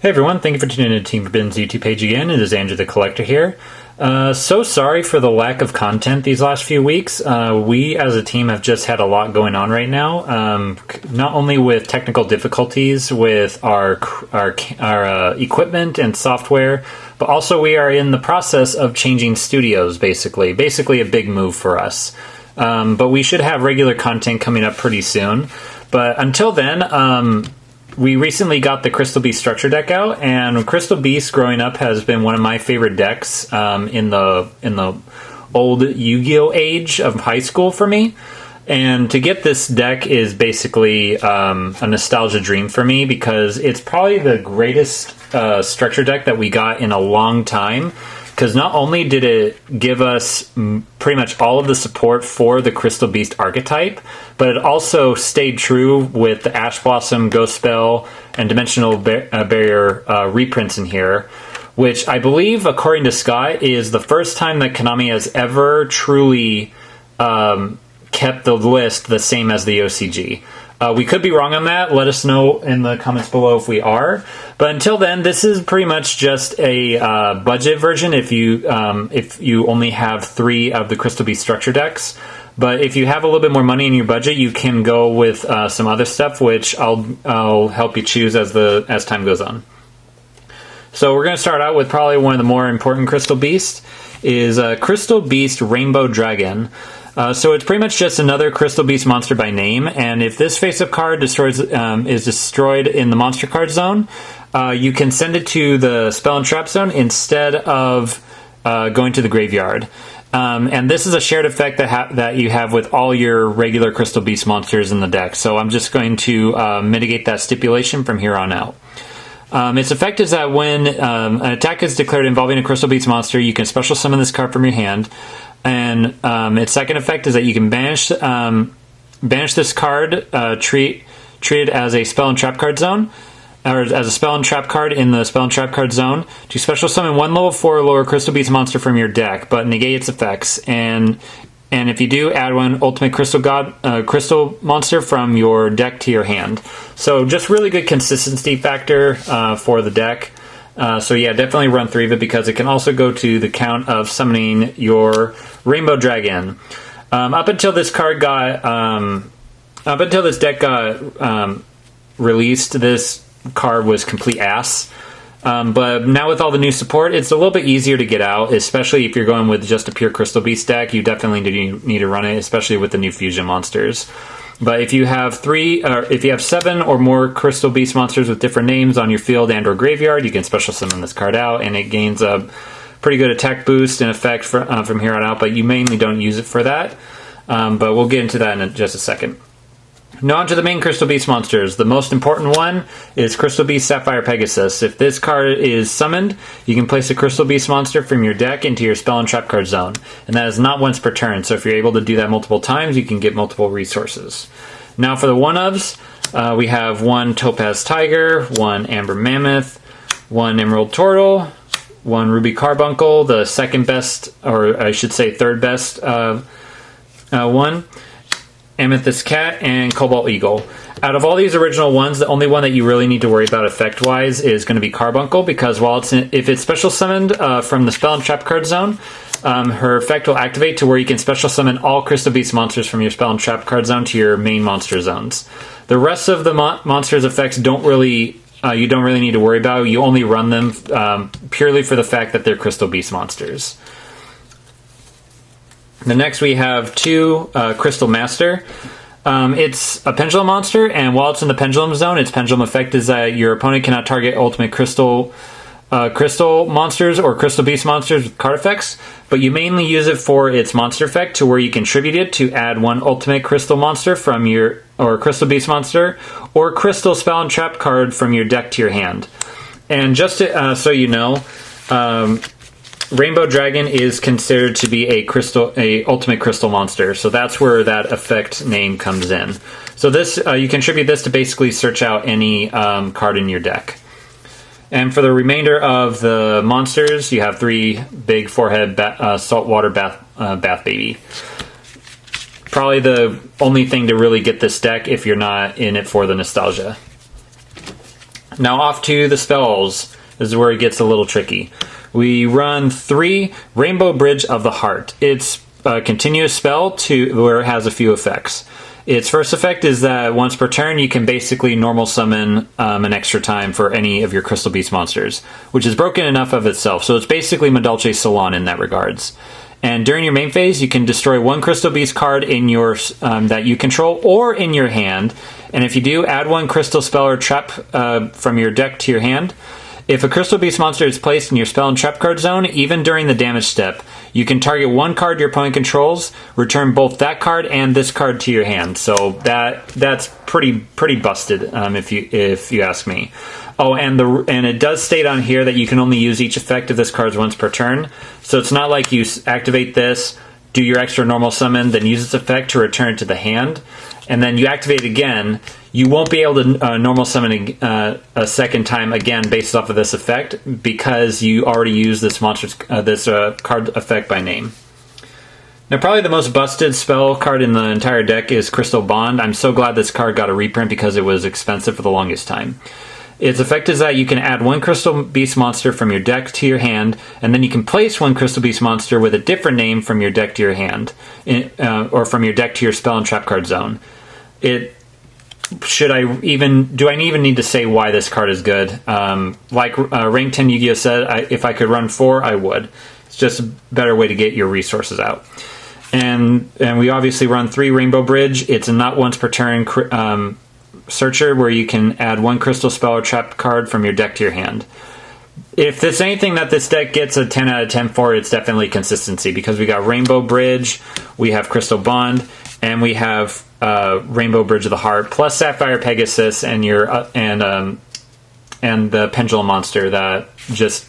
Hey everyone, thank you for tuning in to Team Forbidden's YouTube page again. It is Andrew the Collector here. So sorry for the lack of content these last few weeks. We as a team have just had a lot going on right now. Not only with technical difficulties with our equipment and software, but also we are in the process of changing studios, basically a big move for us. But we should have regular content coming up pretty soon. But until then, we recently got the Crystal Beast structure deck out, and Crystal Beast growing up has been one of my favorite decks in the old Yu-Gi-Oh age of high school for me. And to get this deck is basically a nostalgia dream for me because it's probably the greatest structure deck that we got in a long time. Because not only did it give us pretty much all of the support for the Crystal Beast archetype, but it also stayed true with the Ash Blossom, Ghost Spell, and Dimensional Barrier reprints in here, which I believe, according to Scott, is the first time that Konami has ever truly kept the list the same as the OCG. We could be wrong on that. Let us know in the comments below if we are. But until then, this is pretty much just a budget version if you only have 3 of the Crystal Beast structure decks. But if you have a little bit more money in your budget, you can go with some other stuff, which I'll help you choose as time goes on. So we're going to start out with probably one of the more important Crystal Beasts, is Crystal Beast Rainbow Dragon. So it's pretty much just another Crystal Beast monster by name, and if this face-up card is destroyed in the monster card zone, you can send it to the spell and trap zone instead of going to the graveyard. And this is a shared effect that you have with all your regular Crystal Beast monsters in the deck, so I'm just going to mitigate that stipulation from here on out. Its effect is that when an attack is declared involving a Crystal Beast monster, you can special summon this card from your hand. And its second effect is that you can banish this card, treat it as a spell and trap card zone, or as a spell and trap card in the spell and trap card zone, to special summon one level 4 or lower Crystal Beast monster from your deck, but negate its effects. And if you do, add one Ultimate Crystal monster from your deck to your hand. So just really good consistency factor for the deck. So yeah, definitely run 3 of it because it can also go to the count of summoning your Rainbow Dragon. Up until this deck got released, this card was complete ass. But now with all the new support, it's a little bit easier to get out, especially if you're going with just a pure Crystal Beast deck. You definitely need to run it, especially with the new fusion monsters. But if you have 7 or more Crystal Beast monsters with different names on your field and/or graveyard, you can special summon this card out, and it gains a pretty good attack boost and effect from here on out. But you mainly don't use it for that. But we'll get into that in just a second. Now on to the main Crystal Beast monsters. The most important one is Crystal Beast Sapphire Pegasus. If this card is summoned, you can place a Crystal Beast monster from your deck into your spell and trap card zone. And that is not once per turn, so if you're able to do that multiple times, you can get multiple resources. Now for the one-ofs, we have 1 Topaz Tiger, 1 Amber Mammoth, 1 Emerald Turtle, 1 Ruby Carbuncle, the second best, or I should say third best one, Amethyst Cat, and Cobalt Eagle. Out of all these original ones, the only one that you really need to worry about effect-wise is going to be Carbuncle, because if it's special summoned from the spell and trap card zone, her effect will activate to where you can special summon all Crystal Beast monsters from your spell and trap card zone to your main monster zones. The rest of the monsters' effects you don't really need to worry about. You only run them purely for the fact that they're Crystal Beast monsters. The next we have 2 Crystal Master. It's a Pendulum monster, and while it's in the Pendulum zone, its Pendulum effect is that your opponent cannot target Ultimate Crystal monsters or Crystal Beast monsters with card effects, but you mainly use it for its monster effect to where you contribute it to add 1 Ultimate Crystal monster from or Crystal Beast monster, or Crystal Spell and Trap card from your deck to your hand. And just to, so you know, Rainbow Dragon is considered to be a Ultimate Crystal monster, so that's where that effect name comes in. So this you contribute this to basically search out any card in your deck. And for the remainder of the monsters, you have 3 big forehead saltwater bath baby. Probably the only thing to really get this deck if you're not in it for the nostalgia. Now off to the spells. This is where it gets a little tricky. We run 3 Rainbow Bridge of the Heart. It's a continuous spell where it has a few effects. Its first effect is that once per turn, you can basically normal summon an extra time for any of your Crystal Beast monsters, which is broken enough of itself. So it's basically Madolche Salon in that regards. And during your main phase, you can destroy 1 Crystal Beast card in your that you control or in your hand. And if you do, add 1 Crystal Spell or Trap from your deck to your hand. If a Crystal Beast monster is placed in your spell and trap card zone, even during the damage step, you can target 1 card your opponent controls, return both that card and this card to your hand. So that's pretty busted, if you ask me. Oh, and it does state on here that you can only use each effect of this card once per turn. So it's not like you activate this, do your extra normal summon, then use its effect to return it to the hand, and then you activate it again. You won't be able to normal summon a second time again based off of this effect because you already used this card effect by name. Now, probably the most busted spell card in the entire deck is Crystal Bond. I'm so glad this card got a reprint because it was expensive for the longest time. Its effect is that you can add 1 Crystal Beast monster from your deck to your hand, and then you can place 1 Crystal Beast monster with a different name from your deck to your hand, or from your deck to your spell and trap card zone. Do I even need to say why this card is good? Like Rank 10 Yu-Gi-Oh! Said, if I could run 4, I would. It's just a better way to get your resources out. And we obviously run 3 Rainbow Bridge. It's a not once per turn searcher where you can add 1 crystal spell or trap card from your deck to your hand. If there's anything that this deck gets a 10 out of 10 for, it's definitely consistency, because we got Rainbow Bridge, we have Crystal Bond, and we have Rainbow Bridge of the Heart, plus Sapphire Pegasus and the Pendulum Monster that just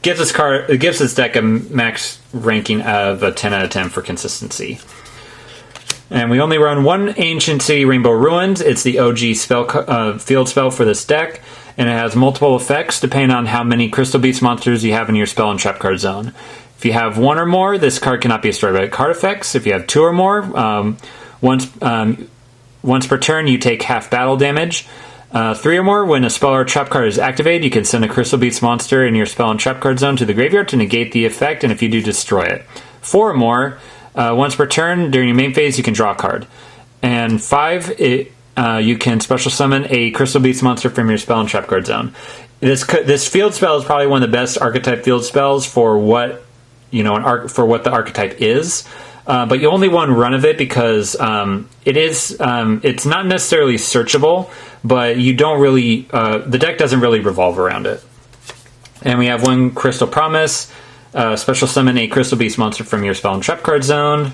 gives this deck a max ranking of a 10 out of 10 for consistency. And we only run 1 Ancient City Rainbow Ruins. It's the OG field spell for this deck, and it has multiple effects depending on how many Crystal Beast monsters you have in your spell and trap card zone. If you have 1 or more, this card cannot be destroyed by card effects. If you have 2 or more, once per turn, you take half battle damage. 3 or more, when a spell or trap card is activated, you can send a Crystal Beast monster in your spell and trap card zone to the graveyard to negate the effect, and if you do, destroy it. 4 or more, once per turn, during your main phase, you can draw a card. And 5, you can special summon a Crystal Beast monster from your spell and trap card zone. This field spell is probably one of the best archetype field spells for what the archetype is. But you only want 1 run of it because it's not necessarily searchable, but you don't really the deck doesn't really revolve around it. And we have 1 Crystal Promise. Special summon a Crystal Beast monster from your spell and trap card zone.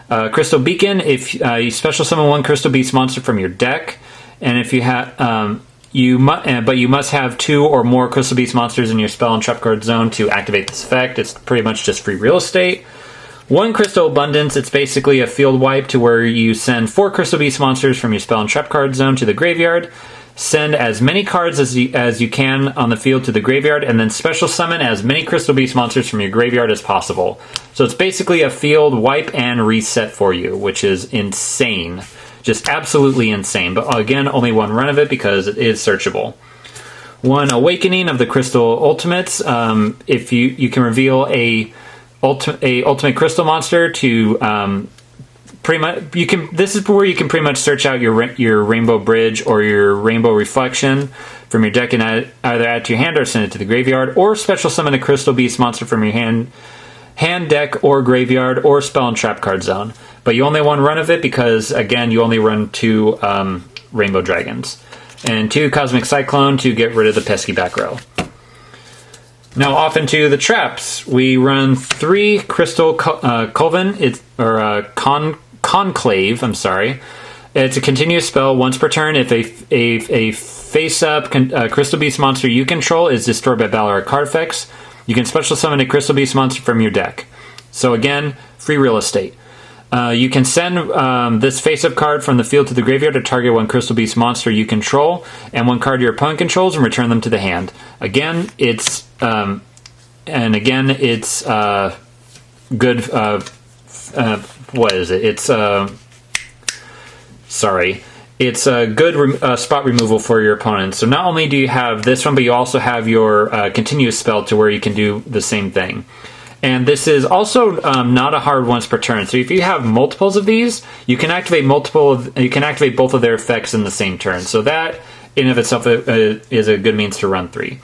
Crystal Beacon, if you special summon 1 Crystal Beast monster from your deck, and if you have you must have 2 or more Crystal Beast monsters in your spell and trap card zone to activate this effect. It's pretty much just free real estate. 1 Crystal Abundance, it's basically a field wipe to where you send 4 Crystal Beast monsters from your spell and trap card zone to the graveyard. Send as many cards as you can on the field to the graveyard, and then special summon as many Crystal Beast monsters from your graveyard as possible. So it's basically a field wipe and reset for you, which is insane. Just absolutely insane. But again, only 1 run of it because it is searchable. 1 Awakening of the Crystal Ultimates. If you can reveal a ultimate crystal monster to pretty much this is where you can pretty much search out your Rainbow Bridge or your Rainbow Reflection from your deck and either add to your hand or send it to the graveyard, or special summon a Crystal Beast monster from your hand, deck, or graveyard, or spell and trap card zone. But you only want 1 run of it because, again, you only run 2 Rainbow Dragons and 2 Cosmic Cyclone to get rid of the pesky back row. Now off into the traps. We run 3 Crystal Coven, Conclave. I'm sorry. It's a continuous spell once per turn. If a face-up Crystal Beast monster you control is destroyed by battle or card effects, you can special summon a Crystal Beast monster from your deck. So again, free real estate. You can send this face-up card from the field to the graveyard to target 1 Crystal Beast monster you control and 1 card your opponent controls and return them to the hand. Again, it's good. What is it? It's sorry. it's a good spot removal for your opponent. So not only do you have this one, but you also have your continuous spell to where you can do the same thing. And this is also not a hard once per turn. So if you have multiples of these, you can activate both of their effects in the same turn. So that in of itself is a good means to run 3.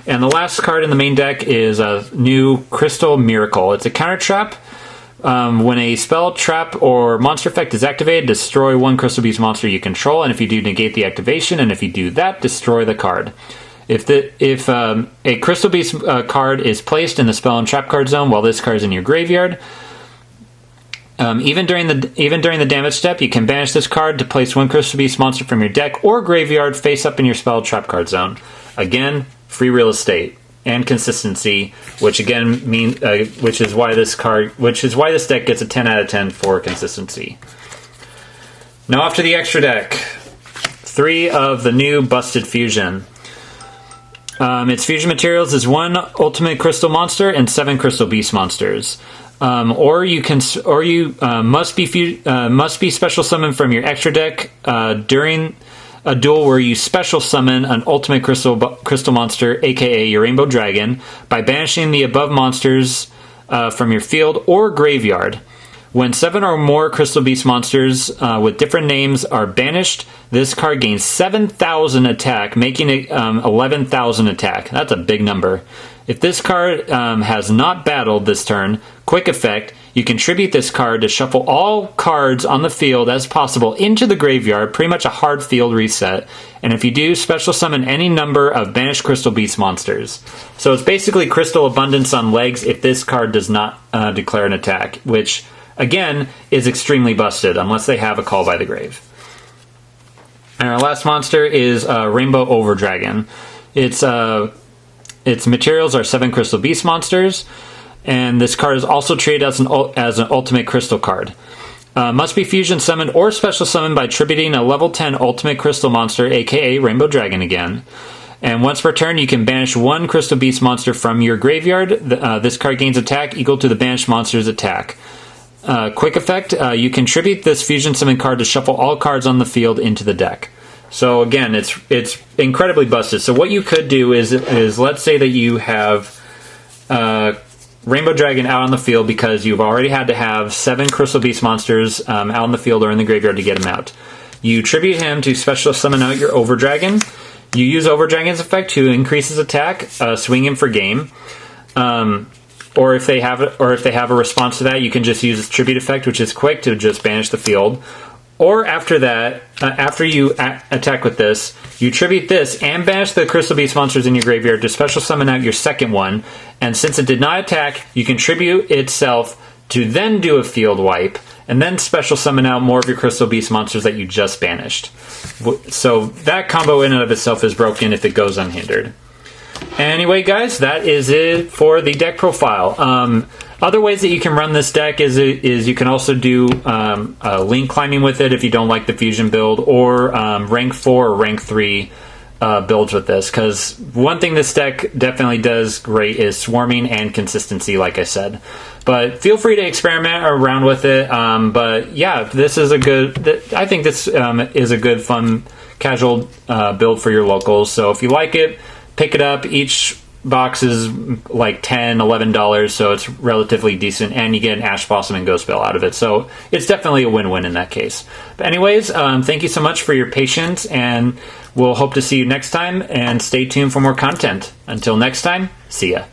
And the last card in the main deck is a new Crystal Miracle. It's a counter trap. When a spell, trap, or monster effect is activated, destroy one Crystal Beast monster you control, and if you do, negate the activation, and if you do that, destroy the card. If a Crystal Beast card is placed in the spell and trap card zone while this card is in your graveyard, even during the damage step, you can banish this card to place one Crystal Beast monster from your deck or graveyard face up in your spell trap card zone. Again, free real estate and consistency, which again which is why this deck gets a 10 out of 10 for consistency. Now off to the extra deck. 3 of the new Busted Fusion. Its fusion materials is 1 Ultimate Crystal Monster and 7 Crystal Beast monsters. Or you must be special summoned from your extra deck during a duel where you special summon an Ultimate Crystal Monster, aka your Rainbow Dragon, by banishing the above monsters from your field or graveyard. When 7 or more Crystal Beast monsters with different names are banished, this card gains 7,000 attack, making it 11,000 attack. That's a big number. If this card has not battled this turn, quick effect, you contribute this card to shuffle all cards on the field as possible into the graveyard, pretty much a hard field reset. And if you do, special summon any number of banished Crystal Beast monsters. So it's basically Crystal Abundance on legs if this card does not declare an attack, which again is extremely busted unless they have a Call by the Grave. And our last monster is Rainbow Overdragon. Its materials are 7 Crystal Beast monsters, and this card is also treated as an Ultimate Crystal card. Must be fusion summoned or special summoned by attributing a level 10 Ultimate Crystal monster, aka Rainbow Dragon again. And once per turn, you can banish 1 Crystal Beast monster from your graveyard. This card gains attack equal to the banished monster's attack. Quick effect, you contribute this fusion summon card to shuffle all cards on the field into the deck. So again, it's incredibly busted. So what you could do is let's say that you have Rainbow Dragon out on the field because you've already had to have 7 Crystal Beast monsters out on the field or in the graveyard to get him out. You tribute him to special summon out your Overdragon. You use Overdragon's effect to increase his attack, swing him for game. Or if they have a response to that, you can just use its tribute effect, which is quick, to just banish the field. Or after that, after you attack with this, you tribute this and banish the Crystal Beast monsters in your graveyard to special summon out your second one. And since it did not attack, you contribute itself to then do a field wipe, and then special summon out more of your Crystal Beast monsters that you just banished. So that combo in and of itself is broken if it goes unhindered. Anyway, guys, that is it for the deck profile. Other ways that you can run this deck is you can also do link climbing with it if you don't like the fusion build, or rank 4 or rank 3 builds with this. Because one thing this deck definitely does great is swarming and consistency, like I said. But feel free to experiment around with it. But yeah, this is I think this is a good, fun, casual build for your locals. So if you like it, pick it up. Each box is like $10, $11, so it's relatively decent, and you get an Ash Blossom and Ghost Bell out of it. So it's definitely a win-win in that case. But anyways, thank you so much for your patience, and we'll hope to see you next time, and stay tuned for more content. Until next time, see ya.